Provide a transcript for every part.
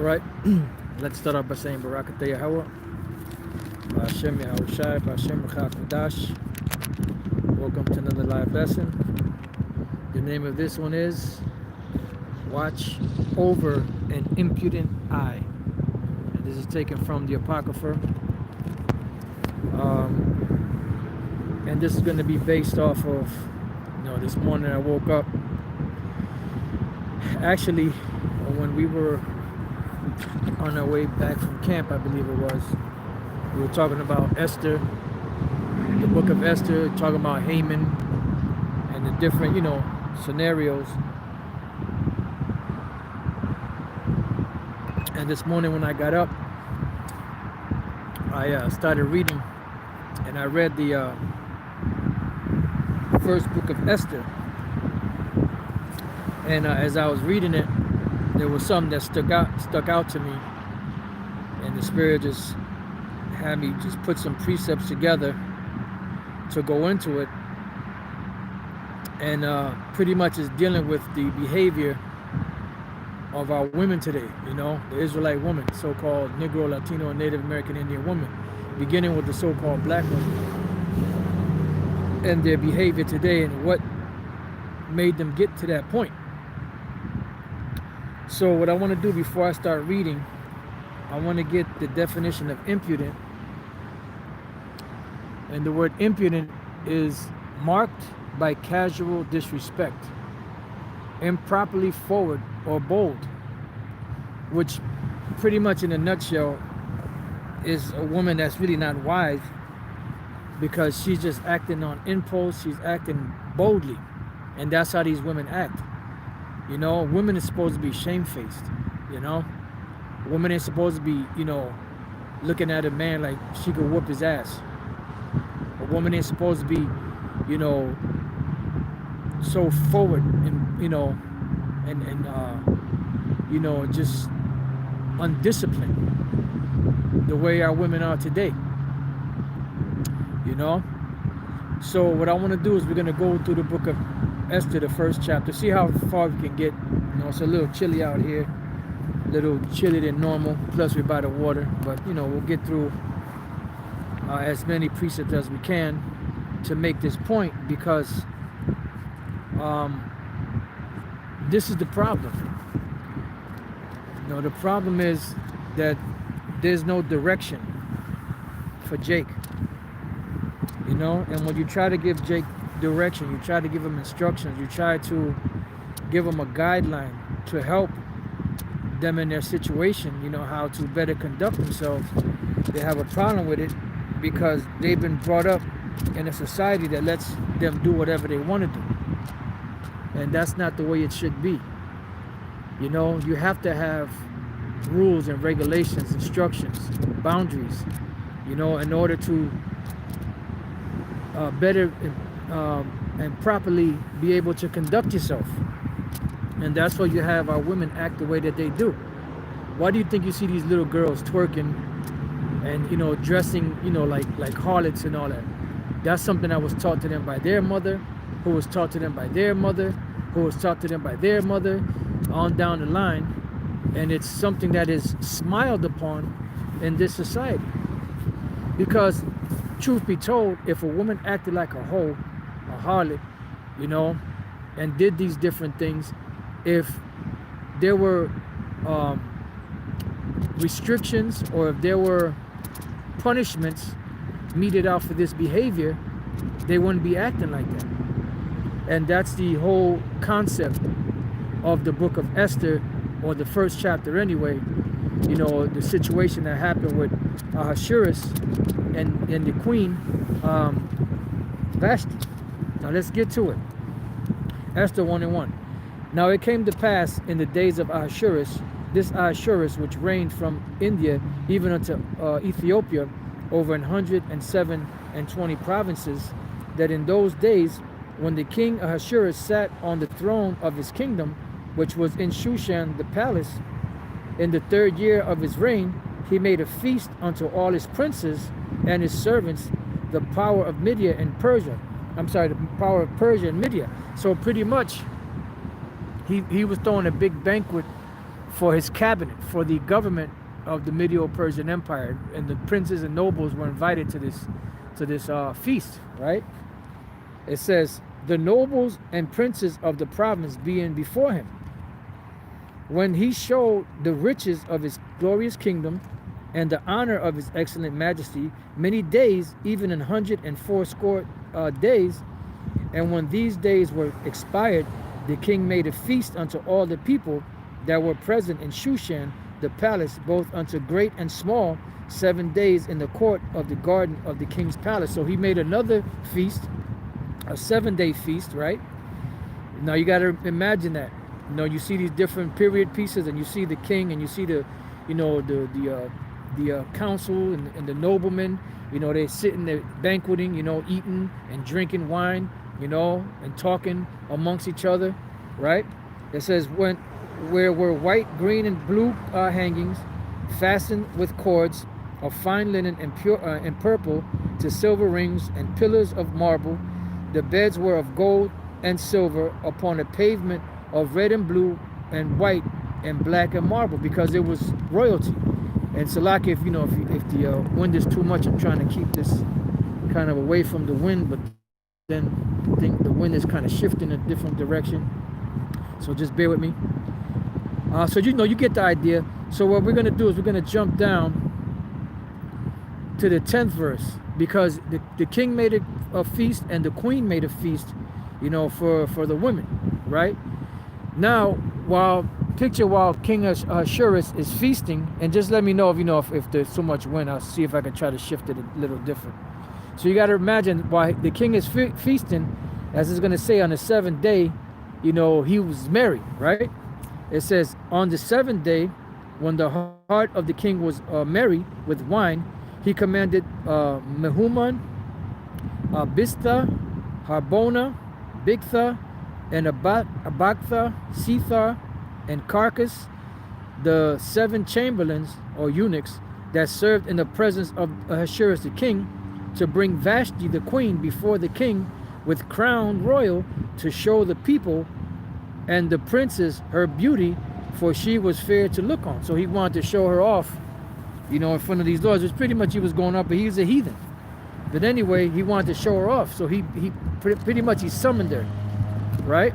Alright, let's start off by saying Barakatah Yahweh, Ba'ashem Yahushai, Ba'ashem Rachak. Welcome to another live lesson. The name of this one is Watch Over an Impudent Eye. And this is taken from the Apocrypha. And this is going to be based off of, this morning I woke up. Actually, when we were on our way back from camp, I believe it was, we were talking about Esther, the book of Esther, talking about Haman and the different, scenarios. And this morning when I got up, I started reading, and I read the first book of Esther. And as I was reading it, there was something that stuck out to me, and the Spirit just had me just put some precepts together to go into it, and pretty much is dealing with the behavior of our women today, the Israelite woman, so-called Negro, Latino, and Native American Indian woman, beginning with the so-called black woman, and their behavior today and what made them get to that point. So what I want to do before I start reading, I want to get the definition of impudent. And the word impudent is marked by casual disrespect, improperly forward or bold, which pretty much in a nutshell is a woman that's really not wise, because she's just acting on impulse, she's acting boldly, and that's how these women act. Women is supposed to be shamefaced, Women ain't supposed to be, looking at a man like she could whoop his ass. A woman ain't supposed to be, so forward and, just undisciplined the way our women are today, So what I want to do is we're going to go through the book of Esther, the first chapter, see how far we can get. It's a little chilly out here, a little chillier than normal, plus we're by the water, but we'll get through as many precepts as we can to make this point, because this is the problem. The problem is that there's no direction for Jake, and when you try to give Jake direction, you try to give him instructions, you try to give him a guideline to help them in their situation, how to better conduct themselves, they have a problem with it, because they've been brought up in a society that lets them do whatever they want to do, and that's not the way it should be. You have to have rules and regulations, instructions, boundaries, in order to better and properly be able to conduct yourself. And that's why you have our women act the way that they do. Why do you think you see these little girls twerking and dressing like harlots and all that? That's something that was taught to them by their mother, who was taught to them by their mother, who was taught to them by their mother, on down the line. And it's something that is smiled upon in this society, because truth be told, if a woman acted like a hoe, a harlot, and did these different things, if there were restrictions, or if there were punishments meted out for this behavior, they wouldn't be acting like that. And that's the whole concept of the book of Esther, or the first chapter anyway. The situation that happened with Ahasuerus and the queen Vashti. Now let's get to it. Esther 1:1. Now it came to pass in the days of Ahasuerus, this Ahasuerus which reigned from India even unto Ethiopia, over 127 provinces, that in those days, when the king Ahasuerus sat on the throne of his kingdom, which was in Shushan the palace, in the 3rd year of his reign, he made a feast unto all his princes and his servants, the power of Media and Persia. The power of Persia and Media. So pretty much, he was throwing a big banquet for his cabinet, for the government of the medieval Persian Empire, and the princes and nobles were invited to this feast, right? It says, the nobles and princes of the province being before him, when he showed the riches of his glorious kingdom and the honor of his excellent majesty, many days, even 180 days, and when these days were expired, the king made a feast unto all the people that were present in Shushan, the palace, both unto great and small, 7 days in the court of the garden of the king's palace. So he made another feast, a 7-day feast, right? Now you got to imagine that. You know, you see these different period pieces, and you see the king, and you see the, you know, the council and the noblemen. You know, they're sitting there banqueting, you know, eating and drinking wine, you know, and talking amongst each other, right? It says, where were white, green, and blue hangings, fastened with cords of fine linen and purple to silver rings and pillars of marble. The beds were of gold and silver upon a pavement of red and blue and white and black and marble, because it was royalty. And so, like, if you know, if the wind is too much, I'm trying to keep this kind of away from the wind, but then I think the wind is kind of shifting in a different direction. So just bear with me. So you know, you get the idea. So what we're gonna do is we're gonna jump down to the 10th verse, because the king made a feast and the queen made a feast, you know, for the women, right? Now, while King Ahasuerus is feasting, and just let me know if you know if there's so much wind. I'll see if I can try to shift it a little different. So you got to imagine, while the king is feasting, as it's going to say, on the 7th day, you know, he was married, right? It says, on the 7th day, when the heart of the king was merry with wine, he commanded Mehuman, Bistha, Harbona, Bigtha, and Abagtha, Sethar, and Carcass, the 7 chamberlains or eunuchs that served in the presence of Ahasuerus the king, to bring Vashti the queen before the king with crown royal, to show the people and the princes her beauty, for she was fair to look on. So he wanted to show her off, you know, in front of these lords, which pretty much he was going up, but he was a heathen. But anyway, he wanted to show her off, so he pretty much he summoned her, right?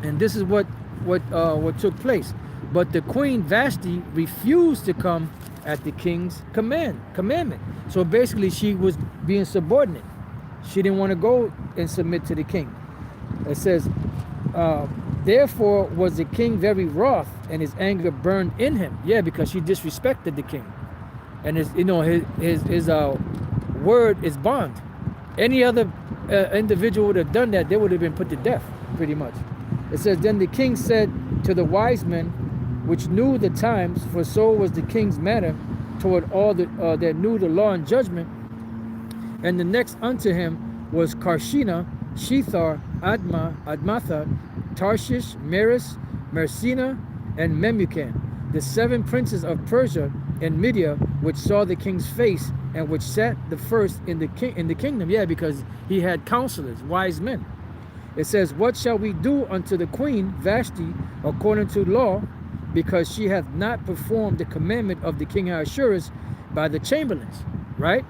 And this is what took place. But the queen Vashti refused to come at the king's commandment. So basically, she was being subordinate. She didn't want to go and submit to the king. It says, therefore was the king very wroth, and his anger burned in him. Yeah, because she disrespected the king, and his, you know, his word is bond. Any other individual would have done that, they would have been put to death, pretty much. It says, then the king said to the wise men, which knew the times, for so was the king's manner toward all that knew the law and judgment. And the next unto him was Karshina, Shethar, Admatha, Tarshish, Meres, Mersina, and Memucan, the 7 princes of Persia and Media, which saw the king's face, and which sat the first in the kingdom. Yeah, because he had counselors, wise men. It says, what shall we do unto the queen Vashti according to law, because she hath not performed the commandment of the king Ahasuerus by the chamberlains, right?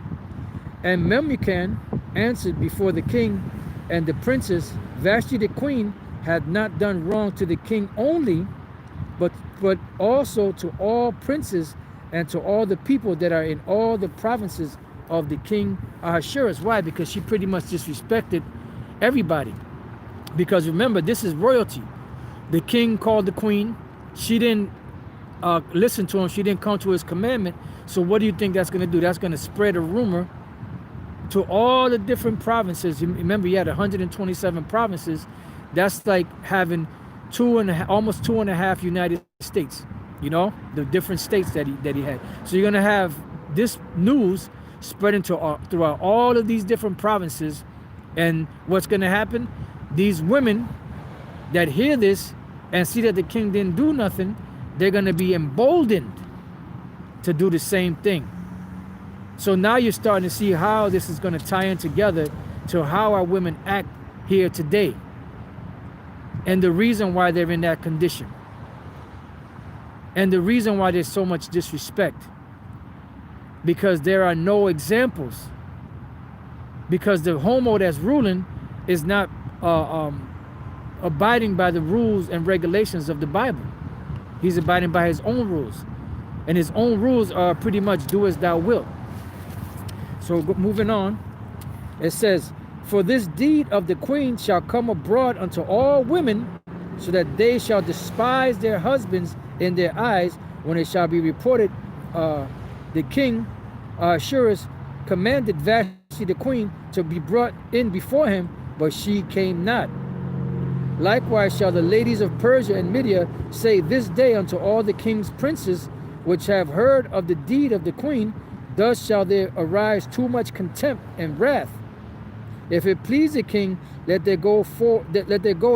And Memucan answered before the king and the princes, Vashti the queen had not done wrong to the king only, but also to all princes and to all the people that are in all the provinces of the king Ahasuerus. Why? Because she pretty much disrespected everybody. Because remember, this is royalty. The king called the queen. She didn't listen to him. She didn't come to his commandment. So what do you think that's going to do? That's going to spread a rumor to all the different provinces. Remember, you had 127 provinces. That's like having almost 2.5 United States. You know, the different states that he had. So you're going to have this news spreading throughout all of these different provinces. And what's going to happen? These women that hear this and see that the king didn't do nothing, they're going to be emboldened to do the same thing. So now you're starting to see how this is going to tie in together to how our women act here today, and the reason why they're in that condition. And the reason why there's so much disrespect, because there are no examples. Because the homo that's ruling is not abiding by the rules and regulations of the Bible. He's abiding by his own rules. And his own rules are pretty much do as thou wilt. So moving on, it says, for this deed of the queen shall come abroad unto all women, so that they shall despise their husbands in their eyes, when it shall be reported, the king Ahasuerus commanded Vashti the queen to be brought in before him, but she came not. Likewise shall the ladies of Persia and Media say this day unto all the king's princes which have heard of the deed of the queen, thus shall there arise too much contempt and wrath. If it please the king, let there go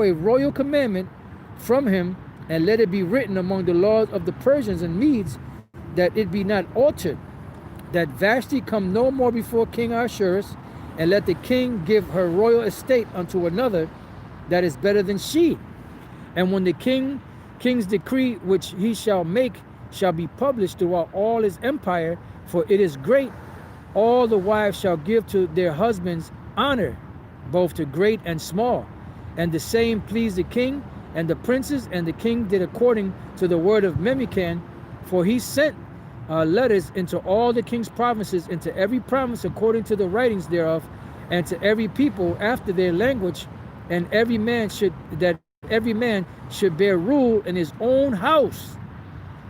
a royal commandment from him, and let it be written among the laws of the Persians and Medes, that it be not altered, that Vashti come no more before King Ahasuerus, and let the king give her royal estate unto another that is better than she. And when the king's decree which he shall make shall be published throughout all his empire, for it is great, all the wives shall give to their husbands honor, both to great and small. And the same pleased the king and the princes, and the king did according to the word of Memucan, for he sent letters into all the king's provinces, into every province according to the writings thereof, and to every people after their language, and every man should bear rule in his own house,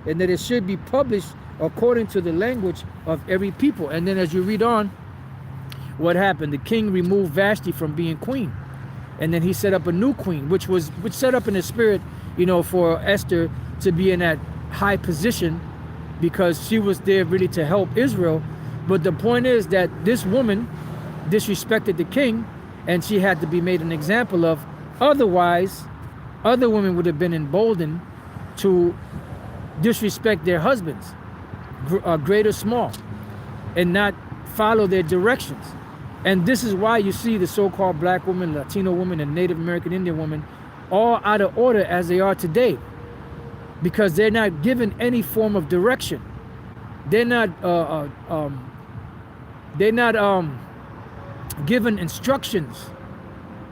and that it should be published according to the language of every people. And then as you read on, what happened? The king removed Vashti from being queen, and then he set up a new queen, which set up in the spirit, for Esther to be in that high position, because she was there really to help Israel. But the point is that this woman disrespected the king, and she had to be made an example of. Otherwise, other women would have been emboldened to disrespect their husbands, great or small, and not follow their directions. And this is why you see the so-called black woman, Latino woman, and Native American Indian woman all out of order as they are today, because they're not given any form of direction. They're not given instructions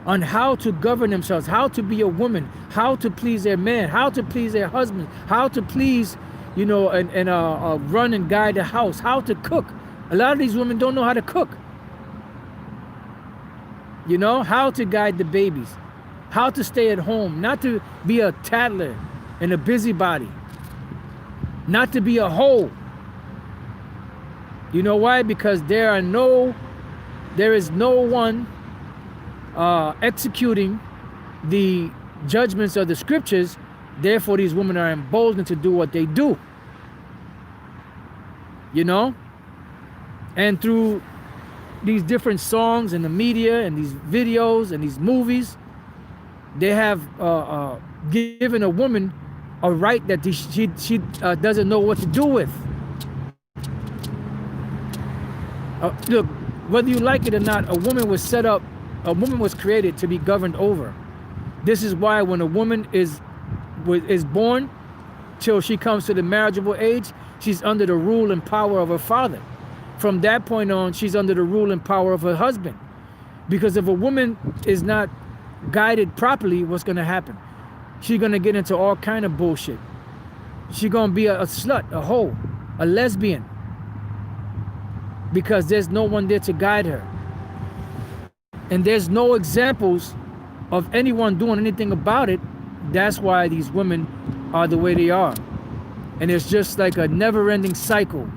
on how to govern themselves, how to be a woman, how to please their man, how to please their husband, how to please, and run and guide the house, how to cook. A lot of these women don't know how to cook. How to guide the babies, how to stay at home, not to be a tattler and a busybody, not to be a hoe. You know why? Because there is no one executing the judgments of the scriptures. Therefore, these women are emboldened to do what they do. And through these different songs and the media and these videos and these movies, they have given a woman a right that she doesn't know what to do with. Look, whether you like it or not, a woman was created to be governed over. This is why when a woman is born till she comes to the marriageable age, she's under the rule and power of her father. From that point on, she's under the rule and power of her husband. Because if a woman is not guided properly, what's going to happen? She's going to get into all kind of bullshit. She's going to be a slut, a hoe, a lesbian, because there's no one there to guide her. And there's no examples of anyone doing anything about it. That's why these women are the way they are. And it's just like a never-ending cycle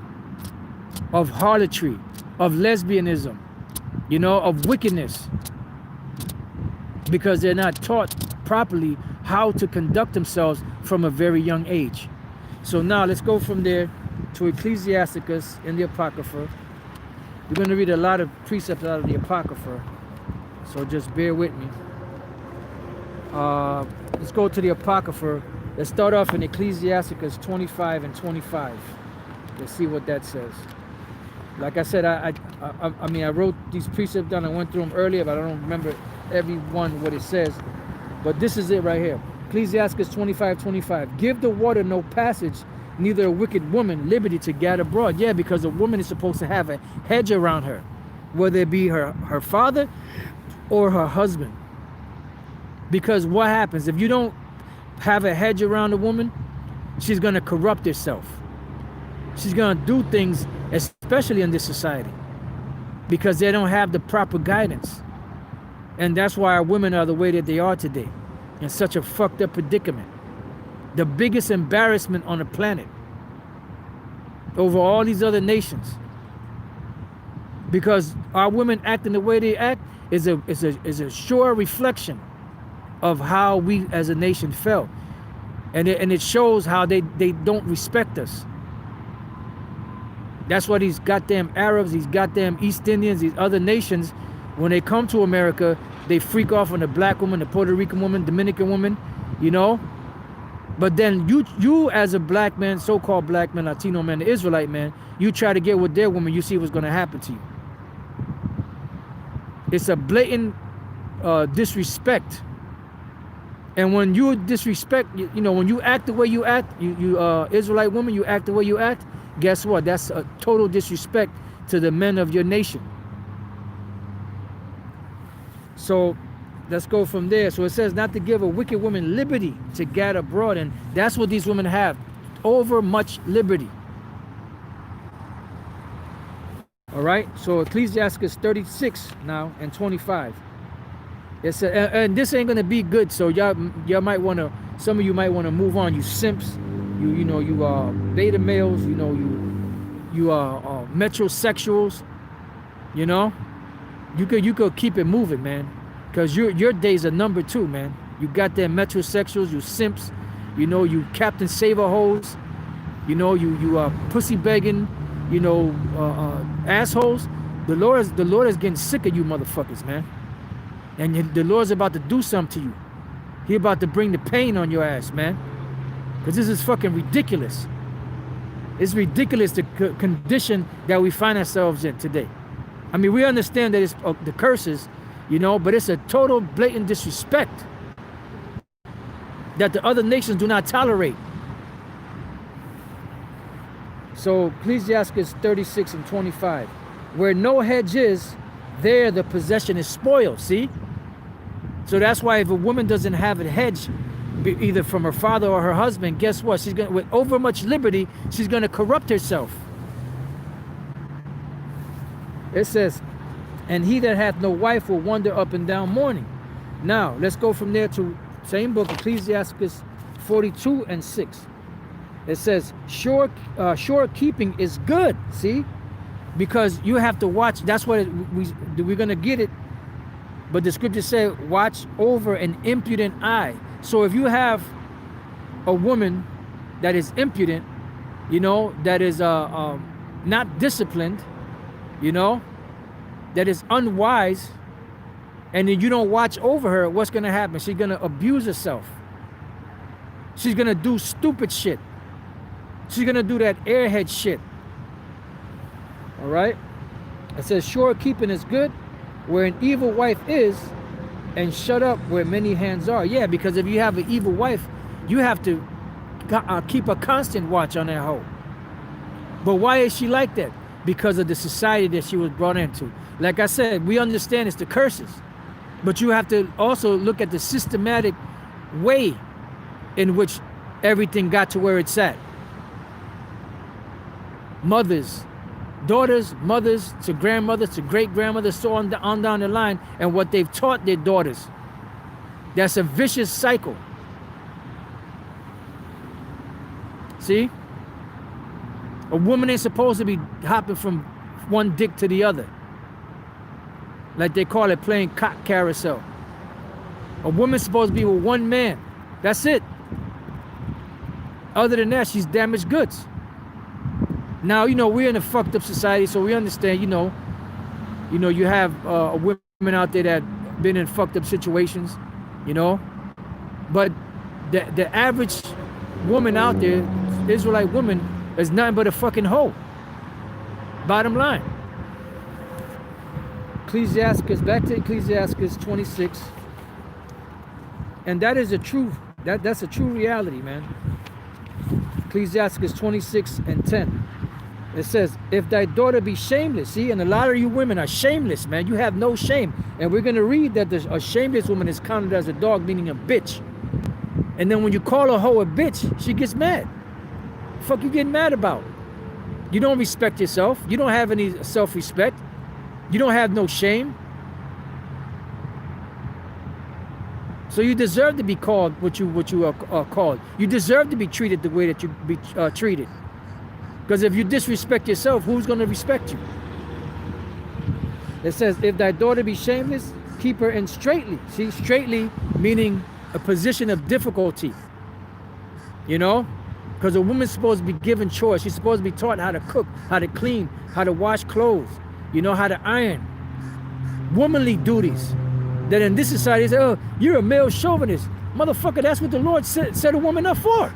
of harlotry, of lesbianism, of wickedness, because they're not taught properly how to conduct themselves from a very young age. So now let's go from there to Ecclesiasticus in the Apocrypha. We're going to read a lot of precepts out of the Apocrypha, so just bear with me. Let's go to the Apocrypha. Let's start off in Ecclesiasticus 25 and 25. Let's see what that says. Like I said, I wrote these precepts down. I went through them earlier, but I don't remember every one what it says. But this is it right here. Ecclesiastes 25:25. Give the water no passage, neither a wicked woman liberty to gad abroad. Yeah, because a woman is supposed to have a hedge around her, whether it be her father or her husband. Because what happens if you don't have a hedge around a woman? She's going to corrupt herself. She's going to do things, especially in this society, because they don't have the proper guidance. And that's why our women are the way that they are today, in such a fucked up predicament. The biggest embarrassment on the planet over all these other nations. Because our women acting the way they act is a sure reflection of how we as a nation felt. And it shows how they don't respect us. That's why these goddamn Arabs, these goddamn East Indians, these other nations, when they come to America, they freak off on the black woman, the Puerto Rican woman, Dominican woman, you know? But then you as a black man, so-called black man, Latino man, the Israelite man, you try to get with their woman, you see what's going to happen to you. It's a blatant disrespect. And when you disrespect, you know, when you act the way you act, you Israelite woman, you act the way you act, guess what? That's a total disrespect to the men of your nation. So let's go from there. So it says not to give a wicked woman liberty to gad abroad. And that's what these women have. Over much liberty. All right. So Ecclesiastes 36 now and 25. It says, and this ain't going to be good. So y'all might want to, some of you might want to move on. You simps, you beta males, you metrosexuals, you know. You could keep it moving, man, because your days are numbered too, man. You got them metrosexuals, you simps, you know, you Captain Saver hoes, you know, you pussy begging, you know, assholes. The Lord is getting sick of you motherfuckers, man. And the Lord's about to do something to you. He about to bring the pain on your ass, man. Because this is fucking ridiculous. It's ridiculous the condition that we find ourselves in today. I mean, we understand that it's the curses, you know, but it's a total blatant disrespect that the other nations do not tolerate. So Ecclesiastes 36 and 25. Where no hedge is, there the possession is spoiled, see? So that's why if a woman doesn't have a hedge, either from her father or her husband, guess what? She's going to, with over much liberty, she's going to corrupt herself. It says, and he that hath no wife will wander up and down mourning. Now, let's go from there to same book, Ecclesiastes 42 and 6. It says, sure keeping is good, see? Because you have to watch. That's what we're going to get it. But the scripture said, watch over an impudent eye. So if you have a woman that is impudent, you know, that is not disciplined, you know, that is unwise, and then you don't watch over her, what's going to happen? She's going to abuse herself. She's going to do stupid shit. She's going to do that airhead shit. All right? It says, sure keeping is good where an evil wife is, and shut up where many hands are. Yeah, because if you have an evil wife, you have to keep a constant watch on that hoe. But why is she like that? Because of the society that she was brought into. Like I said, we understand it's the curses, but you have to also look at the systematic way in which everything got to where it's at. Mothers, daughters, mothers, to grandmothers, to great-grandmothers, so on down the line, and what they've taught their daughters. That's a vicious cycle. See? A woman ain't supposed to be hopping from one dick to the other. Like they call it, playing cock carousel. A woman's supposed to be with one man. That's it. Other than that, she's damaged goods. Now, you know, we're in a fucked up society, so we understand, you know, you have women out there that been in fucked up situations, you know. But the average woman out there, Israelite woman, is nothing but a fucking hoe. Bottom line. Ecclesiastes, back to Ecclesiastes 26. And that is the truth That's a true reality, man. Ecclesiastes 26:10. It says, if thy daughter be shameless, see, and a lot of you women are shameless, man. You have no shame. And we're going to read that a shameless woman is counted as a dog, meaning a bitch. And then when you call a hoe a bitch, she gets mad. Fuck you getting mad about? You don't respect yourself. You don't have any self-respect. You don't have no shame. So you deserve to be called what you are called. You deserve to be treated the way that you be treated. Because if you disrespect yourself, who's going to respect you? It says, if thy daughter be shameless, keep her in straitly. See, straitly meaning a position of difficulty. You know? Because a woman's supposed to be given chores. She's supposed to be taught how to cook, how to clean, how to wash clothes, you know, how to iron. Womanly duties. That in this society, say, oh, you're a male chauvinist. Motherfucker, that's what the Lord set a woman up for.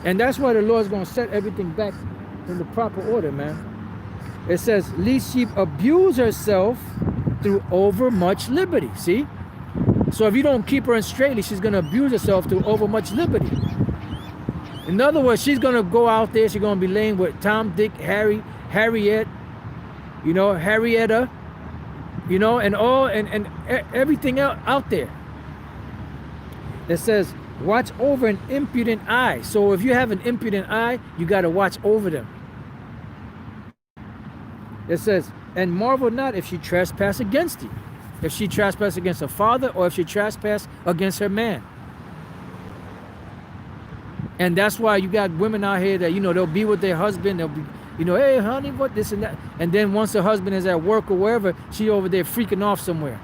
And that's why the Lord's going to set everything back in the proper order, man. It says, lest she abuse herself through overmuch liberty. See? So if you don't keep her in straitly, she's going to abuse herself through overmuch liberty. In other words, she's going to go out there, she's going to be laying with Tom, Dick, Harry, Harriet, you know, Harrietta, you know, and everything out there. It says, watch over an impudent eye. So if you have an impudent eye, you got to watch over them. It says, and marvel not if she trespass against thee. If she trespass against her father, or if she trespass against her man. And that's why you got women out here that, you know, they'll be with their husband, they'll be, you know, hey honey, what this and that. And then once the husband is at work or wherever, she over there freaking off somewhere.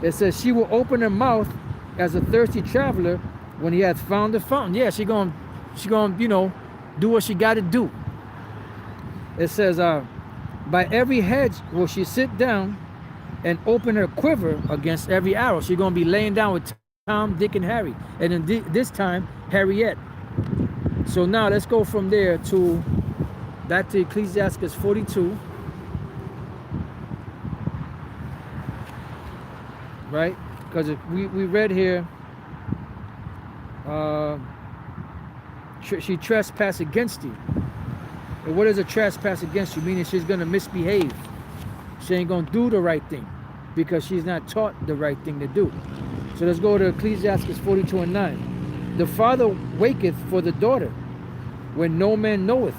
It says, she will open her mouth as a thirsty traveler when he hath found the fountain. Yeah, she gonna, you know, do what she got to do. It says, by every hedge will she sit down and open her quiver against every arrow. She's gonna be laying down with Tom, Dick, and Harry. And then this time, Harriet. So now let's go from there to back to Ecclesiastes 42. Right? Because we read here, she trespassed against you. And what is a trespass against you? Meaning she's going to misbehave. She ain't going to do the right thing because she's not taught the right thing to do. So let's go to Ecclesiastes 42:9. The father waketh for the daughter when no man knoweth,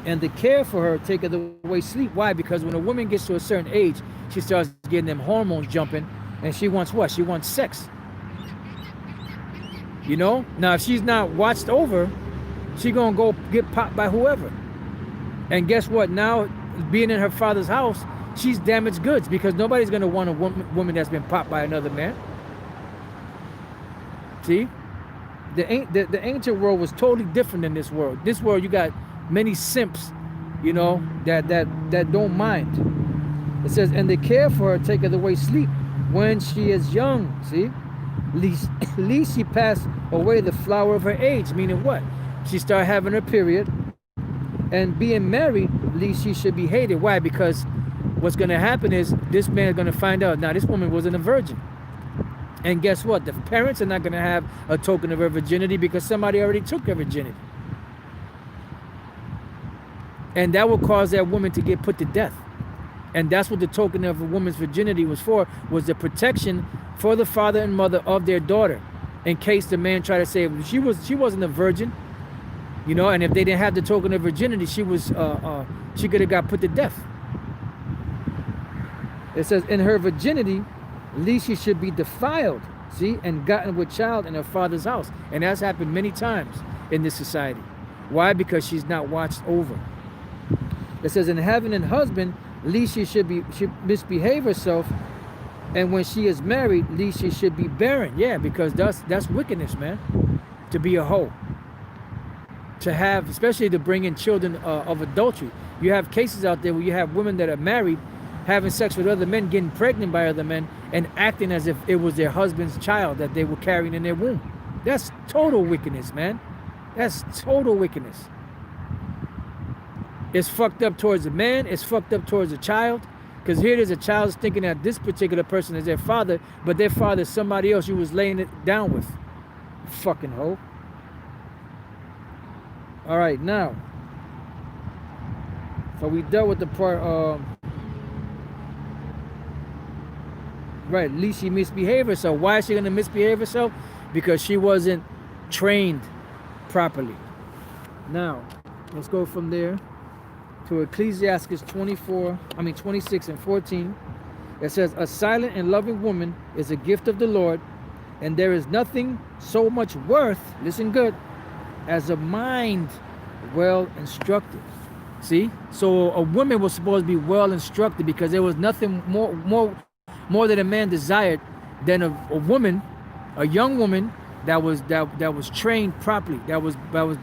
and the care for her taketh away sleep. Why? Because when a woman gets to a certain age, she starts getting them hormones jumping, and she wants what? She wants sex. You know? Now, if she's not watched over, she gonna go get popped by whoever. And guess what? Now, being in her father's house, she's damaged goods because nobody's gonna want a woman that's been popped by another man. See? The ancient world was totally different than this world. This world, you got many simps, you know, that don't mind. It says, and the care for her taketh away sleep when she is young. See? Least she pass away the flower of her age. Meaning what? She start having her period. And being married, least she should be hated. Why? Because what's going to happen is this man is going to find out, now this woman wasn't a virgin. And guess what? The parents are not going to have a token of her virginity because somebody already took her virginity. And that will cause that woman to get put to death. And that's what the token of a woman's virginity was for, was the protection for the father and mother of their daughter. In case the man tried to say she wasn't a virgin, you know, and if they didn't have the token of virginity, she could have got put to death. It says, in her virginity, least she should be defiled, see, and gotten with child in her father's house. And that's happened many times in this society. Why? Because she's not watched over. It says, in having a husband, least she should misbehave herself, and when she is married, least she should be barren. Yeah, because that's wickedness, man. To be a hoe. To have, especially to bring in children of adultery. You have cases out there where you have women that are married, having sex with other men, getting pregnant by other men, and acting as if it was their husband's child that they were carrying in their womb. That's total wickedness, man. That's total wickedness. It's fucked up towards the man. It's fucked up towards the child. Because here it is, a child is thinking that this particular person is their father, but their father is somebody else you was laying it down with. Fucking hoe. All right, now. So we dealt with the part, right, at least she misbehaved herself. Why is she going to misbehave herself? Because she wasn't trained properly. Now, let's go from there to Ecclesiastes 26 and 14. It says, a silent and loving woman is a gift of the Lord, and there is nothing so much worth, listen good, as a mind well instructed. See? So a woman was supposed to be well instructed, because there was nothing more that a man desired than a woman, a young woman that was trained properly, that was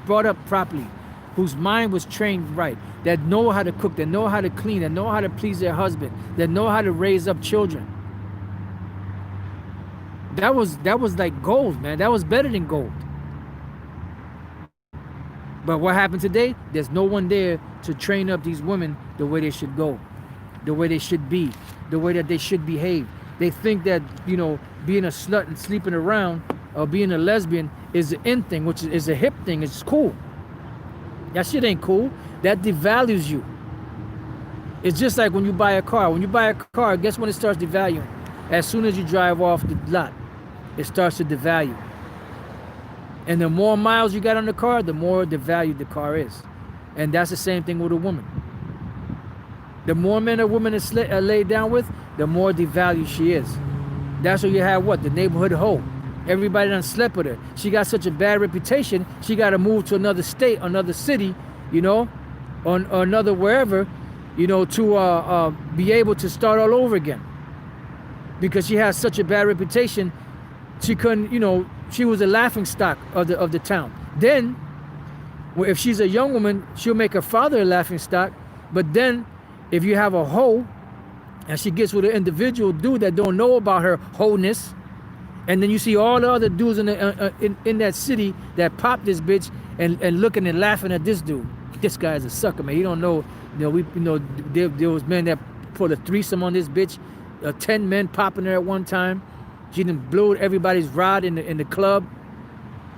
brought up properly, whose mind was trained right, that know how to cook, that know how to clean, that know how to please their husband, that know how to raise up children. That was like gold, man. That was better than gold. But what happened today? There's no one there to train up these women the way they should go, the way they should be, the way that they should behave. They think that, you know, being a slut and sleeping around or being a lesbian is an in thing, which is a hip thing. It's cool. That shit ain't cool. That devalues you. It's just like when you buy a car. When you buy a car, guess when it starts devaluing? As soon as you drive off the lot, it starts to devalue. And the more miles you got on the car, the more devalued the car is. And that's the same thing with a woman. The more men a woman is laid down with, the more devalued she is. That's why you have what? The neighborhood hoe. Everybody done slept with her. She got such a bad reputation, she got to move to another state, another city, you know, or another wherever, you know, to be able to start all over again. Because she has such a bad reputation, she couldn't, you know, she was a laughing stock of the town. Then, well, if she's a young woman, she'll make her father a laughing stock. But then, if you have a hoe, and she gets with an individual dude that don't know about her wholeness, and then you see all the other dudes in that city that pop this bitch and looking and laughing at this dude. This guy's a sucker, man. He don't know. There was men that put a threesome on this bitch. 10 men popping her at one time. She done blew everybody's rod in the club.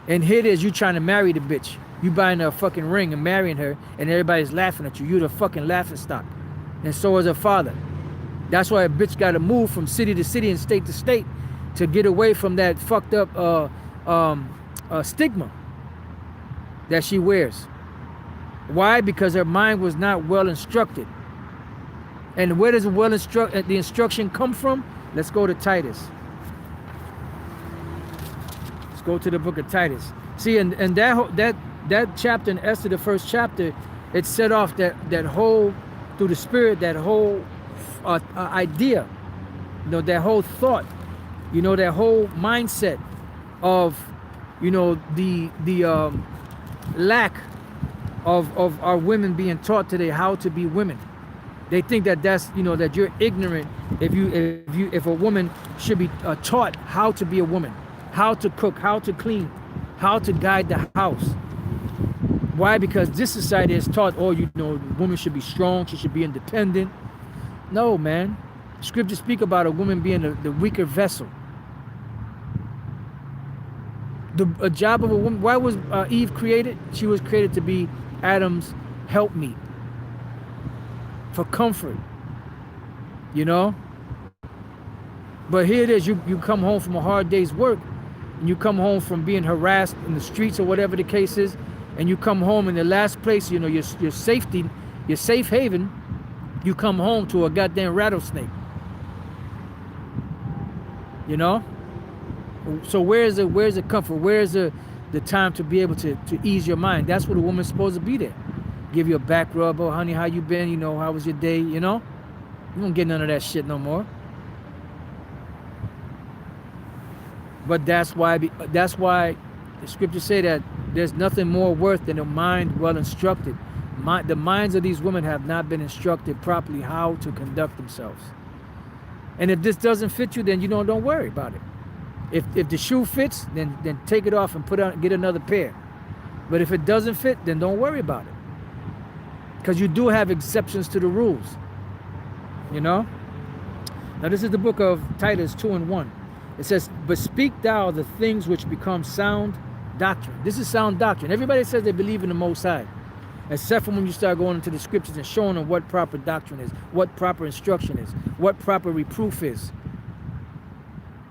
And here it is, you trying to marry the bitch. You buying her a fucking ring and marrying her, and everybody's laughing at you. You the fucking laughing stock. And so is her father. That's why a bitch got to move from city to city and state to state to get away from that fucked up stigma that she wears. Why? Because her mind was not well instructed. And where does the instruction come from? Let's go to Titus. Let's go to the book of Titus. See, and that chapter in Esther, the first chapter, it set off that whole, through the Spirit, that whole idea, you know, that whole thought, you know, that whole mindset of, you know, the lack of our women being taught today how to be women. They think that that's, you know, that you're ignorant if a woman should be taught how to be a woman, how to cook, how to clean, how to guide the house. Why? Because this society has taught, oh, you know, women should be strong, she should be independent. No, man. Scriptures speak about a woman being the weaker vessel. A job of a woman. Why was Eve created? She was created to be Adam's helpmeet, for comfort, you know. But here it is, you come home from a hard day's work, and you come home from being harassed in the streets or whatever the case is, and you come home in the last place, you know, your safety, your safe haven, you come home to a goddamn rattlesnake, you know. So where's the comfort? Where's the time to be able to ease your mind? That's what a woman's supposed to be there. Give you a back rub. Oh, honey, how you been? You know, how was your day? You know, you don't get none of that shit no more. But that's why the scriptures say that there's nothing more worth than a mind well instructed. The minds of these women have not been instructed properly how to conduct themselves. And if this doesn't fit you, then you don't worry about it. If the shoe fits, then take it off and get another pair. But if it doesn't fit, then don't worry about it. Because you do have exceptions to the rules. You know? Now this is the book of Titus 2:1. It says, but speak thou the things which become sound doctrine. This is sound doctrine. Everybody says they believe in the Most High, except for when you start going into the scriptures and showing them what proper doctrine is, what proper instruction is, what proper reproof is.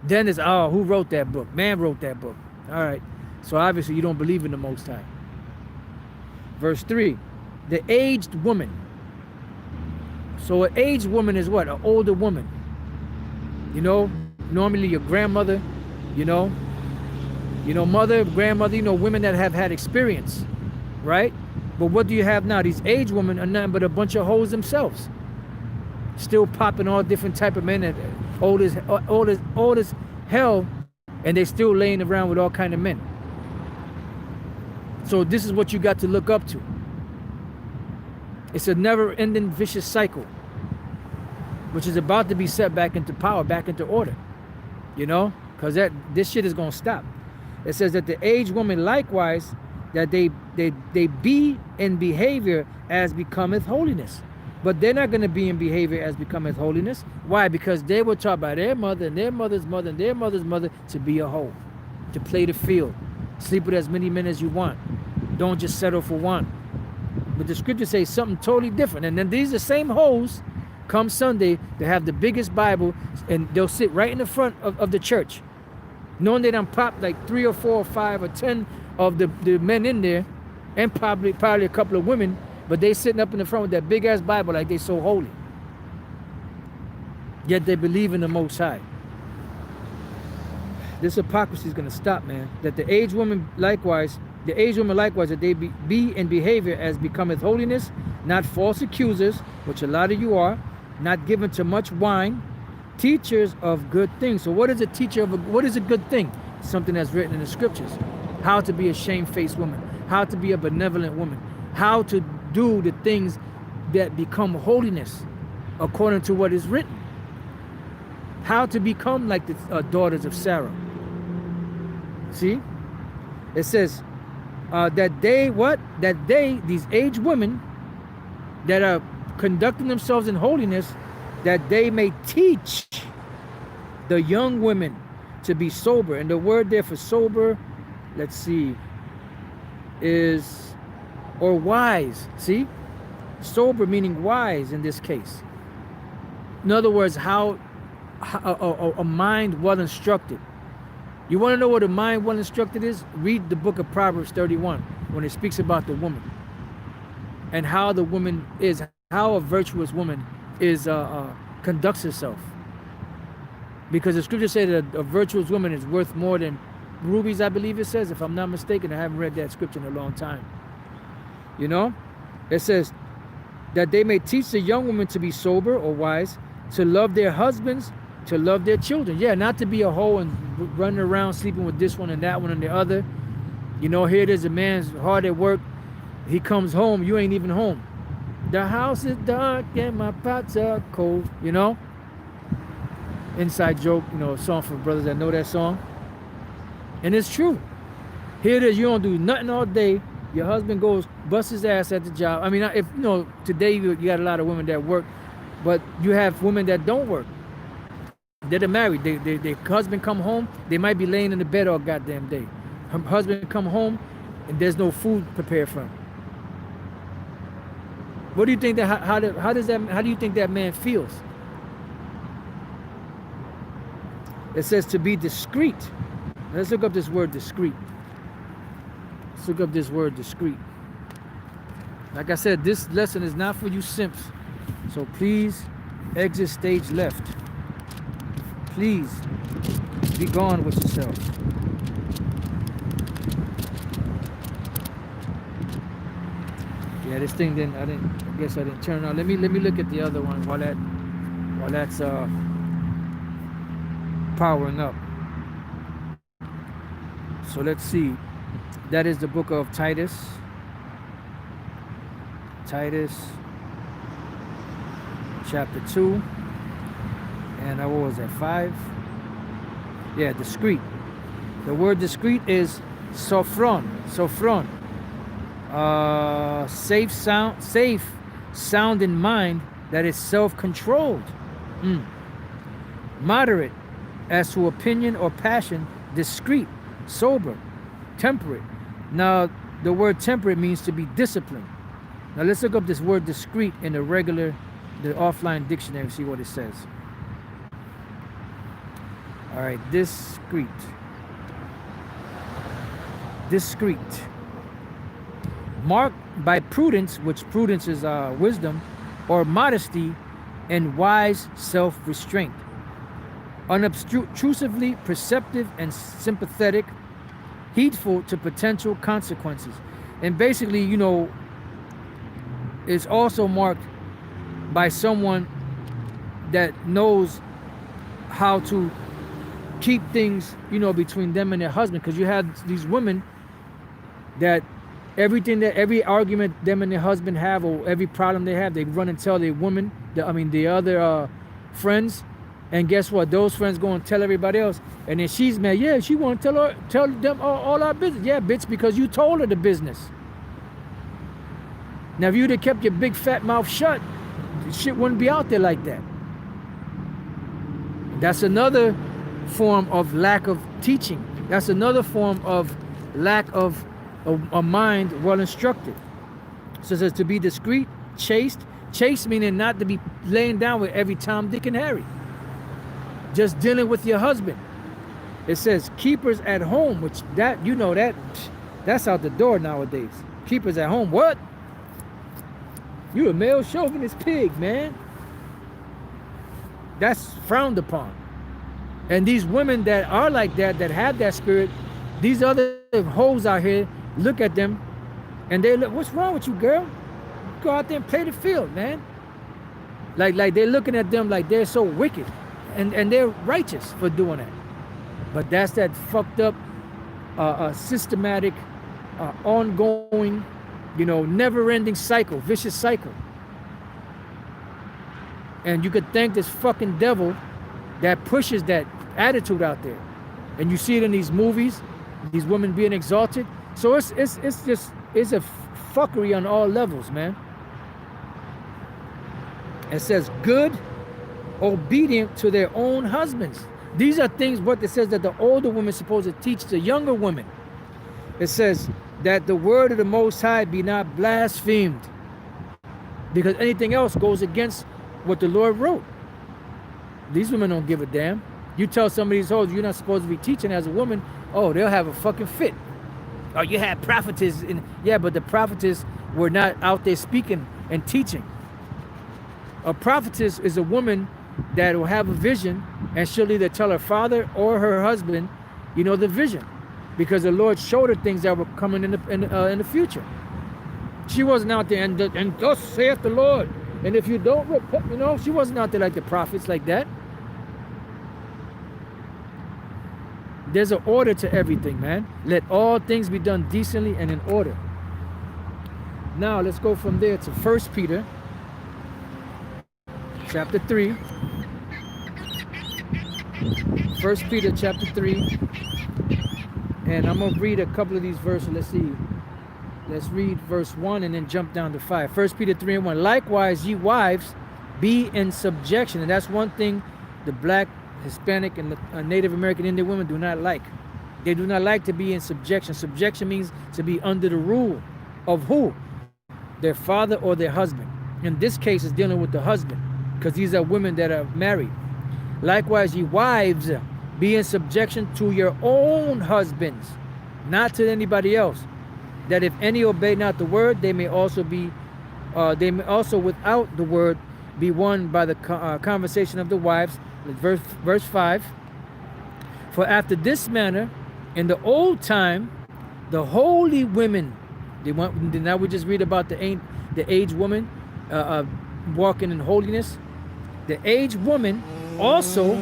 Then it's, oh, who wrote that book? Man wrote that book. All right. So obviously you don't believe in the Most High. Verse 3, the aged woman. So an aged woman is what? An older woman. You know, normally your grandmother, you know, mother, grandmother, you know, women that have had experience, right? But what do you have now? These aged women are nothing but a bunch of hoes themselves. Still popping all different type of men that old as hell, and they still laying around with all kind of men. So this is what you got to look up to. It's a never-ending vicious cycle, which is about to be set back into power, back into order. You know, because this shit is gonna stop. It says that the aged woman likewise, that they be in behavior as becometh holiness. But they're not going to be in behavior as becometh holiness. Why? Because they were taught by their mother and their mother's mother and their mother's mother to be a hoe, to play the field, sleep with as many men as you want. Don't just settle for one. But the scriptures say something totally different. And then these are the same hoes come Sunday, they have the biggest Bible, and they'll sit right in the front of the church, knowing they done pop like 3 or 4 or 5 or 10 of the men in there, and probably a couple of women, but they sitting up in the front with that big ass Bible like they so holy. Yet they believe in the Most High. This hypocrisy is going to stop, man. That the aged woman likewise, that they be in behavior as becometh holiness, not false accusers, which a lot of you are, not given to much wine, teachers of good things. So what is a teacher of what is a good thing? Something that's written in the scriptures. How to be a shamefaced woman, how to be a benevolent woman, how to do the things that become holiness according to what is written. How to become like the daughters of Sarah. See? It says that these aged women that are conducting themselves in holiness, that they may teach the young women to be sober. And the word there for sober, let's see, is, or wise. See? Sober meaning wise in this case. In other words, how a mind well instructed. You want to know what a mind well instructed is? Read the book of Proverbs 31 when it speaks about the woman and how the woman is, how a virtuous woman is conducts herself. Because the scripture says that a virtuous woman is worth more than rubies, I believe it says, if I'm not mistaken. I haven't read that scripture in a long time. You know, it says that they may teach the young women to be sober or wise, to love their husbands, to love their children. Yeah, not to be a hoe and running around sleeping with this one and that one and the other. You know, here it is, a man's hard at work. He comes home, you ain't even home. The house is dark and my pots are cold, you know? Inside joke, you know, a song for brothers that know that song. And it's true. Here it is, you don't do nothing all day. Your husband goes, busts his ass at the job. I mean, if you know, today you got a lot of women that work, but you have women that don't work. They're married. Their husband come home, they might be laying in the bed all goddamn day. Her husband come home, and there's no food prepared for him. What do you think that? How do you think that man feels? It says to be discreet. Let's look up this word discreet. Let's look up this word discreet. Like I said, this lesson is not for you simps. So please exit stage left. Please be gone with yourself. Yeah, this thing I guess I didn't turn on. Let me look at the other one while that's powering up. So let's see. That is the book of Titus. Titus chapter 2. And what was that, 5? Yeah, discreet. The word discreet is sophron. Safe sound in mind that is self-controlled, moderate as to opinion or passion, discreet, sober, temperate. Now, the word temperate means to be disciplined. Now, let's look up this word discreet in the offline dictionary, see what it says. All right, discreet. Discreet. Marked by prudence, which prudence is wisdom, or modesty and wise self-restraint. Unobtrusively perceptive and sympathetic, heedful to potential consequences. And basically, you know, it's also marked by someone that knows how to keep things, you know, between them and their husband. Because you have these women that every argument them and their husband have, or every problem they have, they run and tell their woman, the other friends. And guess what? Those friends go and tell everybody else. And then she's mad. Yeah, she want to tell them all our business. Yeah, bitch, because you told her the business. Now, if you'd have kept your big fat mouth shut, shit wouldn't be out there like that. That's another form of lack of teaching. That's another form of lack of a mind well instructed. So it says to be discreet, chaste. Chaste meaning not to be laying down with every Tom, Dick, and Harry. Just dealing with your husband. It says keepers at home, which that, you know, that's out the door nowadays. Keepers at home, what? You a male chauvinist pig, man. That's frowned upon. And these women that are like that have that spirit, these other hoes out here look at them and they look, what's wrong with you, girl? Go out there and play the field, man. Like they're looking at them like they're so wicked. And they're righteous for doing that. But that's that fucked up, systematic, ongoing, you know, never-ending cycle, vicious cycle. And you could thank this fucking devil that pushes that attitude out there. And you see it in these movies, these women being exalted. So it's a fuckery on all levels, man. It says good, obedient to their own husbands. These are things what it says that the older women are supposed to teach the younger women. It says that the word of the Most High be not blasphemed, because anything else goes against what the Lord wrote. These women don't give a damn. You tell some of these hoes you're not supposed to be teaching as a woman, oh, they'll have a fucking fit. Oh, you had prophetess yeah, but the prophetess were not out there speaking and teaching. A prophetess is a woman that will have a vision, and she'll either tell her father or her husband, you know, the vision, because the Lord showed her things that were coming in the future. She wasn't out there and thus saith the Lord, and if you don't repent, you know, she wasn't out there like the prophets like that. There's an order to everything, man. Let all things be done decently and in order. Now let's go from there to 1 Peter chapter 3. 1 Peter chapter 3. And I'm going to read a couple of these verses. Let's see. Let's read verse 1 and then jump down to 5. 1 Peter 3 and 1. Likewise, ye wives, be in subjection. And that's one thing the black, Hispanic, and Native American Indian women do not like. They do not like to be in subjection. Subjection means to be under the rule of who? Their father or their husband. In this case, it's dealing with the husband, because these are women that are married. Likewise, ye wives, be in subjection to your own husbands, not to anybody else, that if any obey not the word, they may also without the word be won by the conversation of the wives. Verse 5. For after this manner, in the old time, the holy women, now we just read about the aged woman walking in holiness. The aged woman also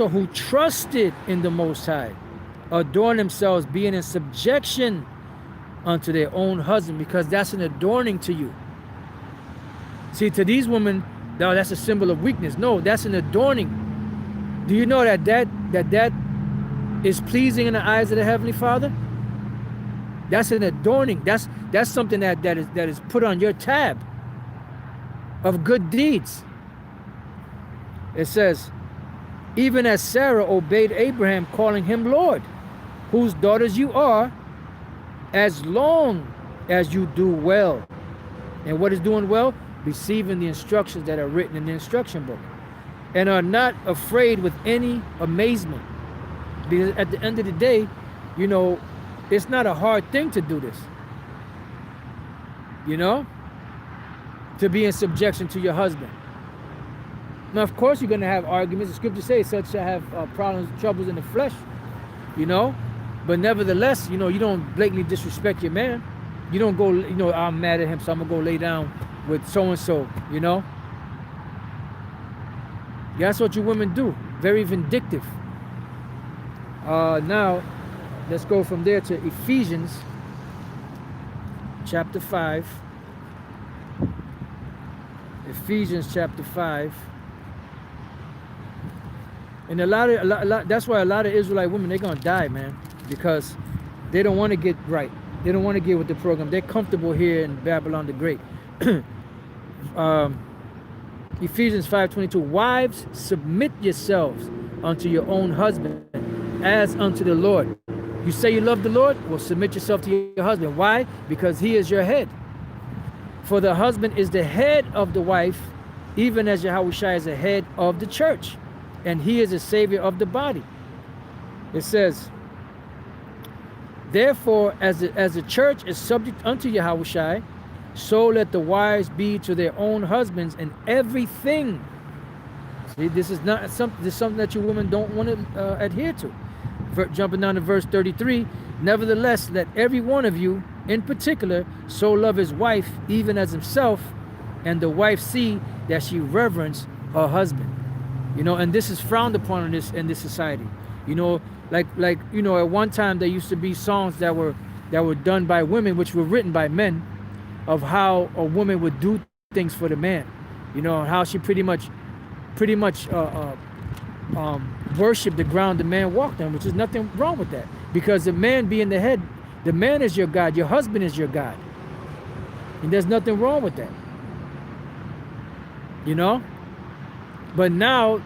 who trusted in the Most High, adorn themselves, being in subjection unto their own husband, because that's an adorning to you. See, to these women, no, that's a symbol of weakness. No, that's an adorning. Do you know that is pleasing in the eyes of the Heavenly Father? That's an adorning. That's something that is put on your tab of good deeds. It says, even as Sarah obeyed Abraham, calling him Lord, whose daughters you are, as long as you do well. And what is doing well? Receiving the instructions that are written in the instruction book, and are not afraid with any amazement. Because at the end of the day, you know, it's not a hard thing to do this. You know? To be in subjection to your husband. Now, of course, you're going to have arguments. The scripture says such shall have problems, troubles in the flesh. You know? But nevertheless, you know, you don't blatantly disrespect your man. You don't go, you know, I'm mad at him, so I'm going to go lay down with so-and-so, you know? That's what you women do. Very vindictive. Now, let's go from there to Ephesians chapter 5. Ephesians chapter 5. And that's why a lot of Israelite women, they're going to die, man. Because they don't want to get right. They don't want to get with the program. They're comfortable here in Babylon the Great. Ephesians 5:22. Wives, submit yourselves unto your own husband as unto the Lord. You say you love the Lord? Well, submit yourself to your husband. Why? Because he is your head. For the husband is the head of the wife, even as Yahushua is the head of the church. And he is the savior of the body. It says, therefore, as the church is subject unto Yahushua, so let the wives be to their own husbands in everything. See, this is not something. This is something that you women don't want to adhere to. Jumping down to verse 33. Nevertheless, let every one of you, in particular, so love his wife even as himself, and the wife see that she reverence her husband. You know, and this is frowned upon in this society. You know, like you know, at one time there used to be songs that were done by women, which were written by men, of how a woman would do things for the man. You know, how she pretty much worship the ground the man walked on, which is nothing wrong with that. Because the man being the head, the man is your God, your husband is your God. And there's nothing wrong with that. You know? But now,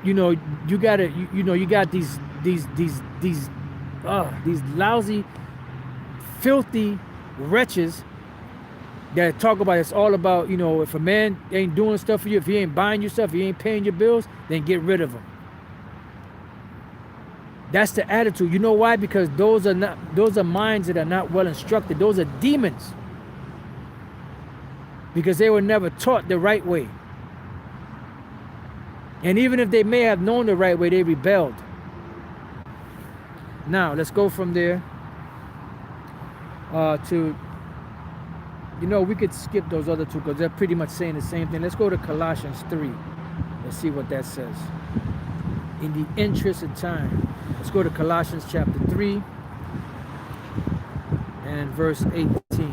you know, you gotta, you know, you got these lousy, filthy wretches that talk about it's all about, you know, if a man ain't doing stuff for you, if he ain't buying you stuff, if he ain't paying your bills, then get rid of him. That's the attitude. You know why? Because those are minds that are not well instructed. Those are demons. Because they were never taught the right way. And even if they may have known the right way, they rebelled. Now, let's go from there to, you know, we could skip those other two because they're pretty much saying the same thing. Let's go to Colossians 3. Let's see what that says. In the interest of time, let's go to Colossians chapter 3 and verse 18.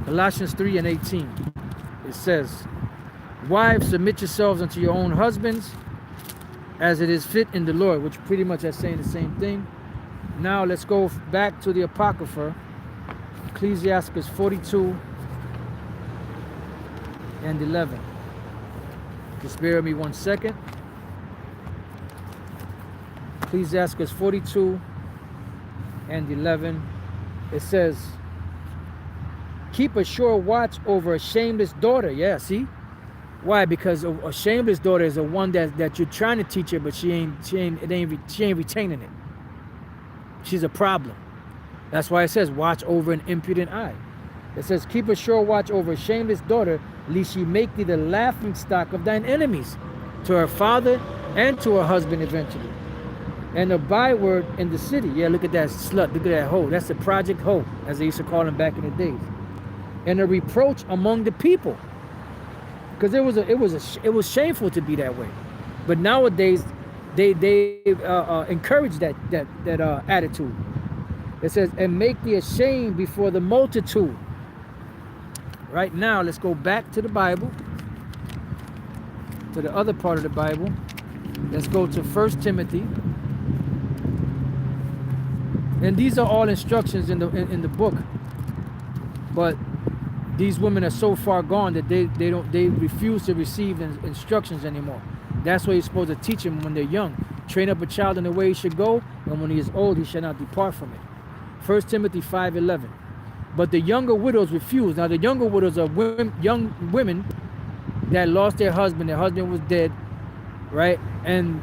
Colossians 3 and 18. It says, wives, submit yourselves unto your own husbands as it is fit in the Lord, which pretty much is saying the same thing. Now let's go back to the Apocrypha, Ecclesiastes 42 and 11. Just bear with me 1 second. Ecclesiastes 42 and 11. It says, keep a sure watch over a shameless daughter. Yeah, see? Why? Because a shameless daughter is a one that you're trying to teach her, but she ain't retaining it. She's a problem. That's why it says, watch over an impudent eye. It says, keep a sure watch over a shameless daughter, lest she make thee the laughing stock of thine enemies, to her father and to her husband eventually. And a byword in the city. Yeah, look at that slut. Look at that hoe. That's the Project Hoe, as they used to call them back in the days. And a reproach among the people. Because it was shameful to be that way. But nowadays, they encourage that attitude. It says, and make thee ashamed before the multitude. Right now, let's go back to the Bible, to the other part of the Bible. Let's go to 1 Timothy And these are all instructions in the book. But these women are so far gone that they refuse to receive instructions anymore. That's why you're supposed to teach them when they're young. Train up a child in the way he should go, and when he is old, he shall not depart from it. 1 Timothy 5:11. But the younger widows refuse. Now the younger widows are young women that lost their husband was dead, right? And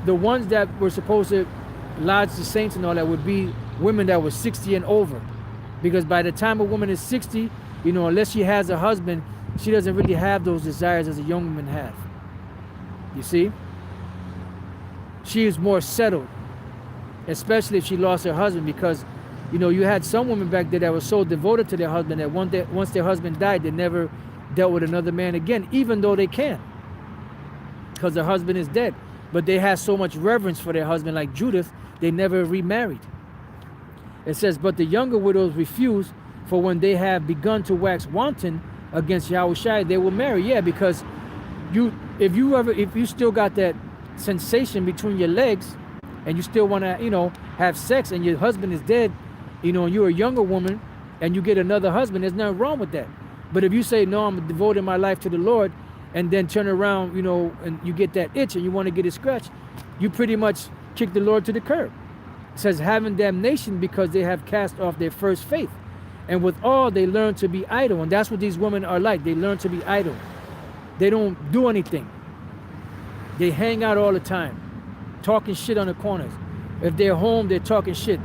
the ones that were supposed to lodge the saints and all that would be women that were 60 and over. Because by the time a woman is 60, you know, unless she has a husband, she doesn't really have those desires as a young woman have. You see? She is more settled, especially if she lost her husband, because, you know, you had some women back there that were so devoted to their husband that once their husband died, they never dealt with another man again, even though they can, because their husband is dead. But they had so much reverence for their husband, like Judith, they never remarried. It says, but the younger widows refuse, for when they have begun to wax wanton against Yahushua, they will marry. Yeah, because if you still got that sensation between your legs, and you still want to, you know, have sex, and your husband is dead, you know, and you're a younger woman, and you get another husband, there's nothing wrong with that. But if you say, no, I'm devoting my life to the Lord, and then turn around, you know, and you get that itch and you want to get it scratched, you pretty much kick the Lord to the curb. It says, having damnation because they have cast off their first faith. And with all, they learn to be idle. And that's what these women are like. They learn to be idle. They don't do anything. They hang out all the time, talking shit on the corners. If they're home, they're talking shit,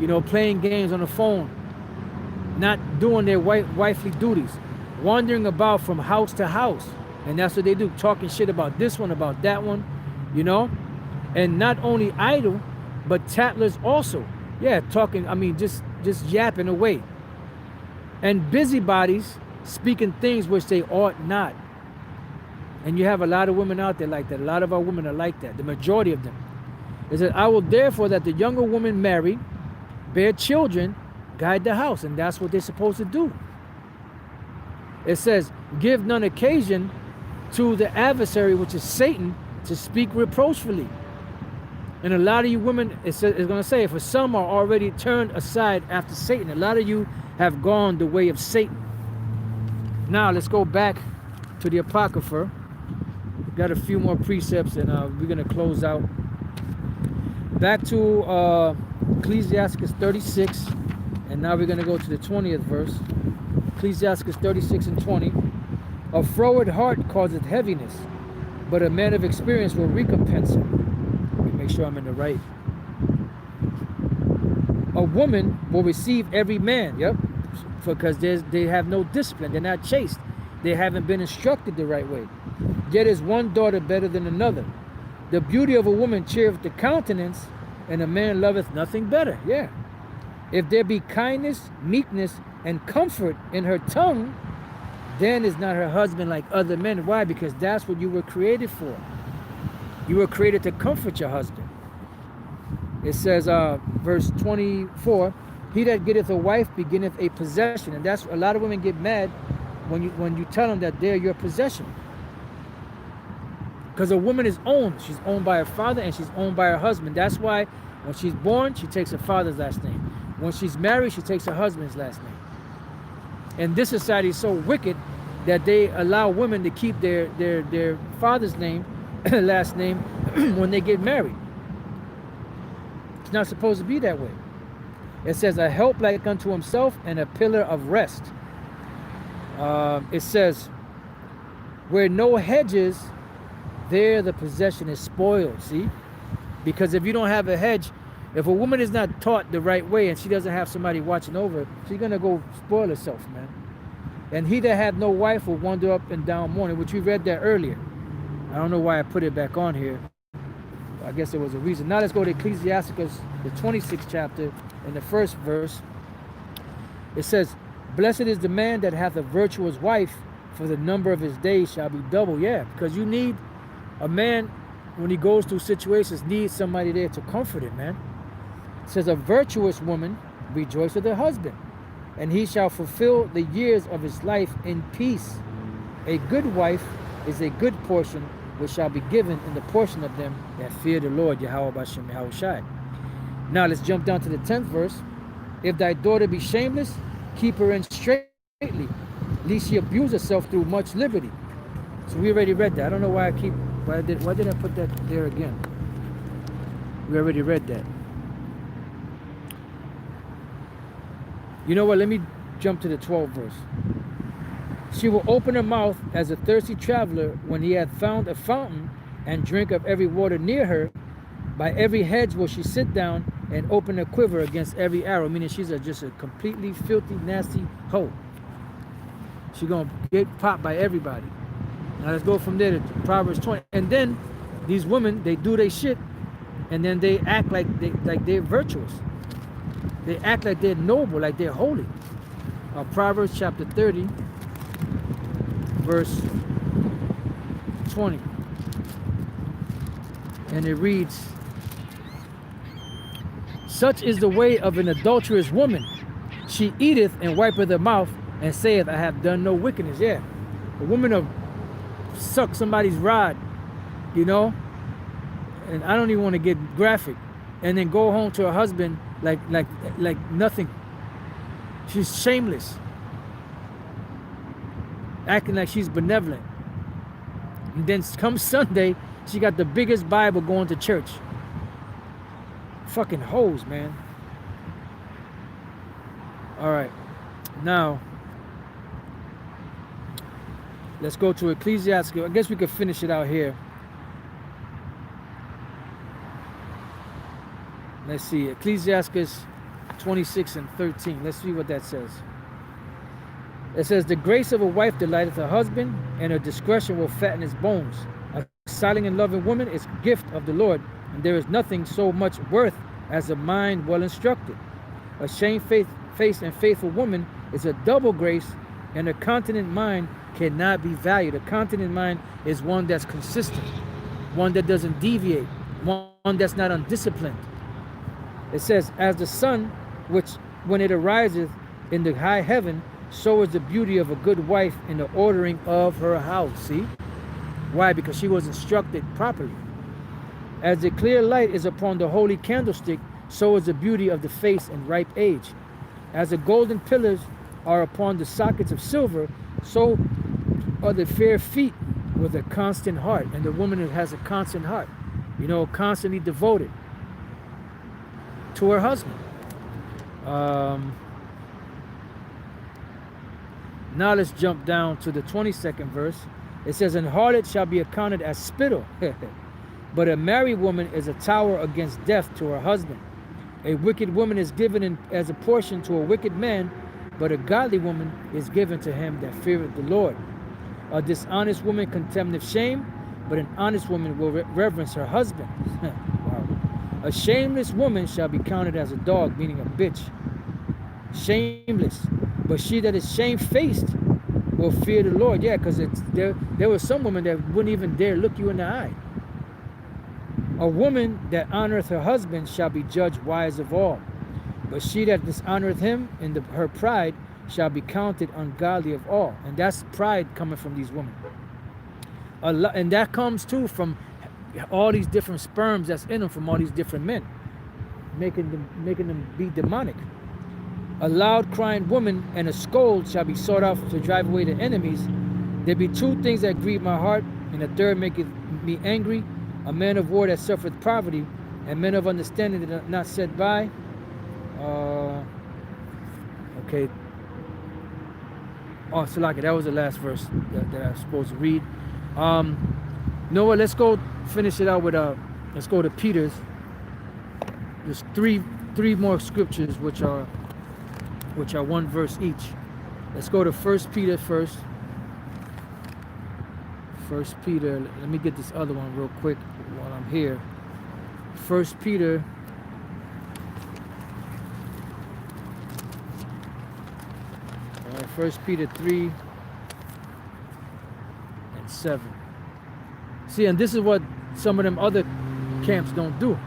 you know, playing games on the phone, not doing their wifely duties, wandering about from house to house. And that's what they do, talking shit about this one, about that one, you know? And not only idle, but tattlers also. Yeah, talking, I mean, just yapping away. And busybodies, speaking things which they ought not. And you have a lot of women out there like that. A lot of our women are like that, the majority of them. It says, I will therefore that the younger women marry, bear children, guide the house. And that's what they're supposed to do. It says, give none occasion to the adversary, which is Satan, to speak reproachfully. And a lot of you women, it's going to say, for some are already turned aside after Satan. A lot of you have gone the way of Satan. Now let's go back to the Apocrypha. We've got a few more precepts, and we're going to close out. Back to Ecclesiastes 36, and now we're going to go to the 20th verse. Ecclesiastes 36 and 20. A froward heart causeth heaviness, but a man of experience will recompense it. Let me make sure I'm in the right. A woman will receive every man, yep, because they have no discipline. They're not chaste. They haven't been instructed the right way. Yet is one daughter better than another. The beauty of a woman cheereth the countenance, and a man loveth nothing better. Yeah. If there be kindness, meekness, and comfort in her tongue, then is not her husband like other men. Why? Because that's what you were created for. You were created to comfort your husband. It says, verse 24, he that getteth a wife beginneth a possession. And that's, a lot of women get mad when you tell them that they're your possession. Because a woman is owned. She's owned by her father and she's owned by her husband. That's why when she's born, she takes her father's last name. When she's married, she takes her husband's last name. And this society is so wicked that they allow women to keep their father's name, last name, when they get married. It's not supposed to be that way. It says, a help like unto himself and a pillar of rest. It says, where no hedges, there the possession is spoiled. See? Because if you don't have a hedge, if a woman is not taught the right way and she doesn't have somebody watching over her, she's going to go spoil herself, man. And he that hath no wife will wander up and down mourning, which we read that earlier. I don't know why I put it back on here. I guess there was a reason. Now let's go to Ecclesiastes, the 26th chapter, in the first verse. It says, blessed is the man that hath a virtuous wife, for the number of his days shall be double. Yeah, because you need a man, when he goes through situations, needs somebody there to comfort him, man. It says, a virtuous woman rejoices with her husband, and he shall fulfill the years of his life in peace. A good wife is a good portion, which shall be given in the portion of them that fear the Lord, Yahweh Bashem Yahushai. Now let's jump down to the 10th verse. If thy daughter be shameless, keep her in straitly, lest she abuse herself through much liberty. So we already read that. I don't know why why did I put that there again? We already read that. You know what? Let me jump to the 12th verse. She will open her mouth as a thirsty traveler when he hath found a fountain, and drink of every water near her. By every hedge will she sit down and open her quiver against every arrow. Meaning she's just a completely filthy, nasty hoe. She's going to get popped by everybody. Now let's go from there to Proverbs 20. And then these women, they do their shit, and then they act like they're virtuous. They act like they're noble, like they're holy. Proverbs chapter 30, verse 20. And it reads, such is the way of an adulterous woman. She eateth and wipeth her mouth, and saith, I have done no wickedness. Yeah, a woman will suck somebody's rod, you know, and I don't even want to get graphic, and then go home to her husband like nothing. She's shameless, acting like she's benevolent. And then come Sunday, she got the biggest Bible going to church. Fucking hoes, man. All right, now let's go to Ecclesiastes. I guess we could finish it out here. Let's see, Ecclesiastes 26 and 13. Let's see what that says. It says, the grace of a wife delighteth her husband, and her discretion will fatten his bones. A silent and loving woman is a gift of the Lord, and there is nothing so much worth as a mind well instructed. A shamefaced and faithful woman is a double grace, and a continent mind cannot be valued. A continent mind is one that's consistent, one that doesn't deviate, one that's not undisciplined. It says, as the sun, which when it ariseth in the high heaven, so is the beauty of a good wife in the ordering of her house. See? Why? Because she was instructed properly. As the clear light is upon the holy candlestick, so is the beauty of the face in ripe age. As the golden pillars are upon the sockets of silver, so are the fair feet with a constant heart. And the woman that has a constant heart, you know, constantly devoted to her husband. Now let's jump down to the 22nd verse. It says, an harlot shall be accounted as spittle, but a married woman is a tower against death to her husband. A wicked woman is given as a portion to a wicked man, but a godly woman is given to him that feareth the Lord. A dishonest woman contemneth shame, but an honest woman will reverence her husband. Wow. A shameless woman shall be counted as a dog, meaning a bitch. Shameless. But she that is shamefaced will fear the Lord. Yeah, because there were some women that wouldn't even dare look you in the eye. A woman that honoreth her husband shall be judged wise of all. But she that dishonoreth him in her pride shall be counted ungodly of all. And that's pride coming from these women. And that comes too from all these different sperms that's in them from all these different men, making them be demonic. A loud crying woman and a scold shall be sought out to drive away the enemies. There be two things that grieve my heart, and the third maketh me angry: a man of war that suffereth poverty, and men of understanding that are not set by. Okay. Oh, Salaki, that was the last verse that I was supposed to read. You know what? Let's go finish it out with let's go to Peter's. There's three more scriptures which are one verse each. Let's go to 1 Peter first. 1 Peter. Let me get this other one real quick while I'm here. 1 Peter. 1 Peter 3 and 7. See, and this is what some of them other camps don't do.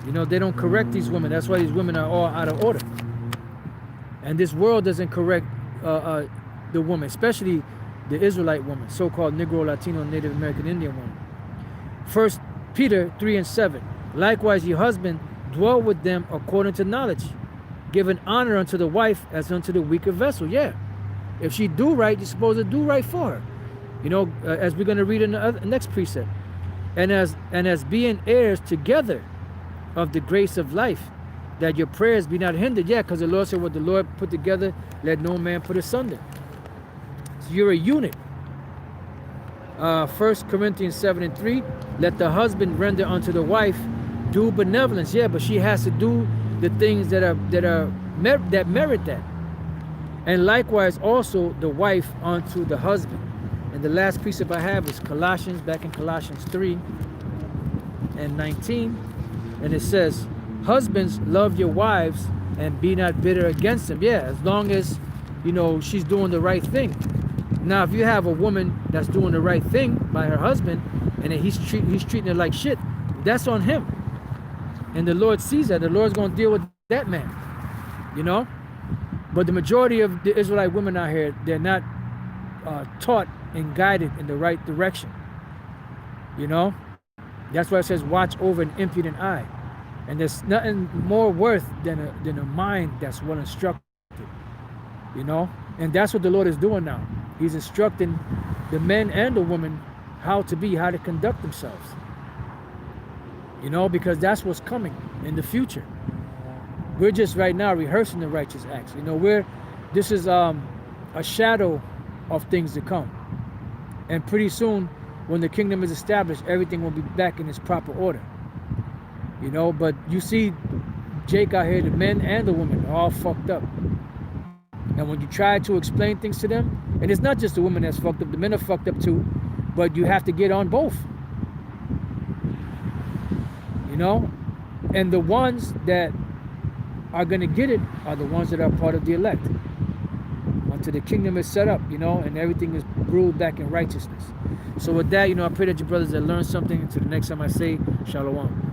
You know, they don't correct these women. That's why these women are all out of order. And this world doesn't correct the woman, especially the Israelite woman, so-called Negro, Latino, Native American Indian woman. 1 Peter 3 and 7. Likewise, ye husband, Dwell with them according to knowledge, giving honor unto the wife as unto the weaker vessel. Yeah. If she do right, you're supposed to do right for her. You know, as we're going to read in the next precept. And as being heirs together of the grace of life, that your prayers be not hindered. Yeah, because the Lord said, what the Lord put together, let no man put asunder. So you're a unit. 1 Corinthians 7:3, let the husband render unto the wife due benevolence. Yeah, but she has to do the things that merit that. And likewise also the wife unto the husband. And the last precept I have is Colossians, back in Colossians 3:19. And it says, husbands, love your wives and be not bitter against them. Yeah, as long as, you know, she's doing the right thing. Now, if you have a woman that's doing the right thing by her husband, and he's treating her like shit, that's on him. And the Lord sees that. The Lord's going to deal with that man, you know. But the majority of the Israelite women out here, they're not taught and guided in the right direction, you know. That's why it says, watch over an impudent eye. And there's nothing more worth than a mind that's well instructed, you know. And that's what the Lord is doing now. He's instructing the men and the women how to conduct themselves. You know, because that's what's coming in the future. We're just right now rehearsing the righteous acts. You know, this is a shadow of things to come. And pretty soon, when the kingdom is established, everything will be back in its proper order. You know, but you see Jake out here, the men and the women are all fucked up. And when you try to explain things to them, and it's not just the women that's fucked up, the men are fucked up too, but you have to get on both. You know? And the ones that are going to get it are the ones that are part of the elect. Until the kingdom is set up, you know, and everything is ruled back in righteousness. So with that, you know, I pray that your brothers that learn something. Until the next time I say, Shalom.